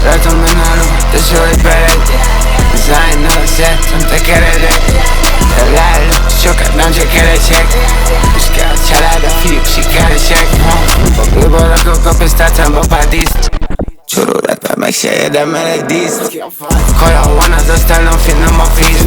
Rajtam bennállom, de soha egy belet. Zájnal szedtem tekeredek. Elállok, sokat nem csak keresek. És kell a család, a fiúk sikeresek. Pakliból lakok a pisztácámba pár díszt. Csoró rapper, meg se érdemel egy díszt. Kaja van az asztalon, finom a víz.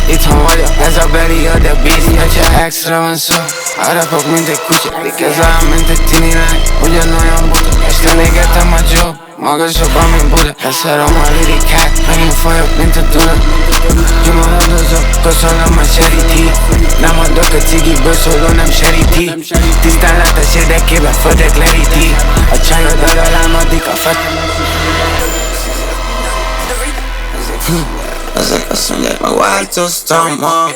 Itthon vagyok, ez a belly of the beast. Hogyha extra van szó, harapok mint egy kutya. Ez olyan, mint egy tini lány, ugyanolyan buta. Este négetem a Joe, magasabban, mint Buda. Leszarom a lirikát, megint folyok, mint a Duna. Gyumorodozok, koszolom a Sherry-T. Nem adok a cigiből szóló, nem Sherry-T. Tisztán látás érdekében földek leríti. A csajod alám addig a fek. Ezek azt mondják, megváltoztam ma.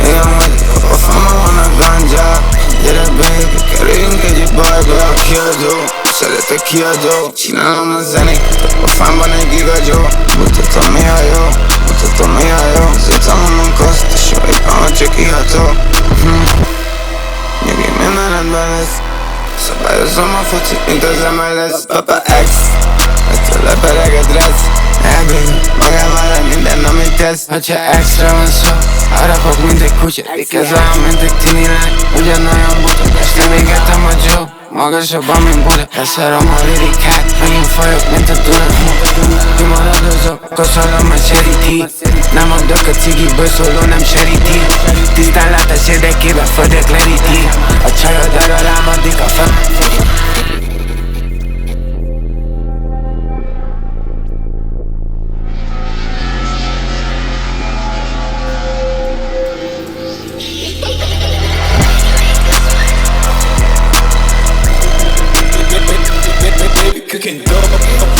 Ilyen vagyok, a fama van a ganja. Gyere baby, kerüljünk egy bajba. A kiadó, szeretek kiadó. Csinálom a zenéket, a fámban egy gigagyó. Mutatom mi a jó, mutatom mi a jó. Szétszalom a kaszt, és jó éppen csak iható. Nyugi, minden rendben lesz. Szabályozom a focit, mint az MLS. Papa X, ettől lepereged lesz. Elbírni magával le minden, amit tesz. Hogyha extra van szó, harapok mint egy kutya. Ez olyan, mint egy tini lány, ugyanolyan buta. Este végetem a Joe, magasabban, mint Buda. Leszarom a lirikát, megint folyok, mint a Duna. Gyumorodozok, koszolom a Sherry-T. Nem adok a cigiből szóló, nem Sherry-T. Tisztán látás érdekében földek leríti. A csajod alám addig a fel. Cooking dope.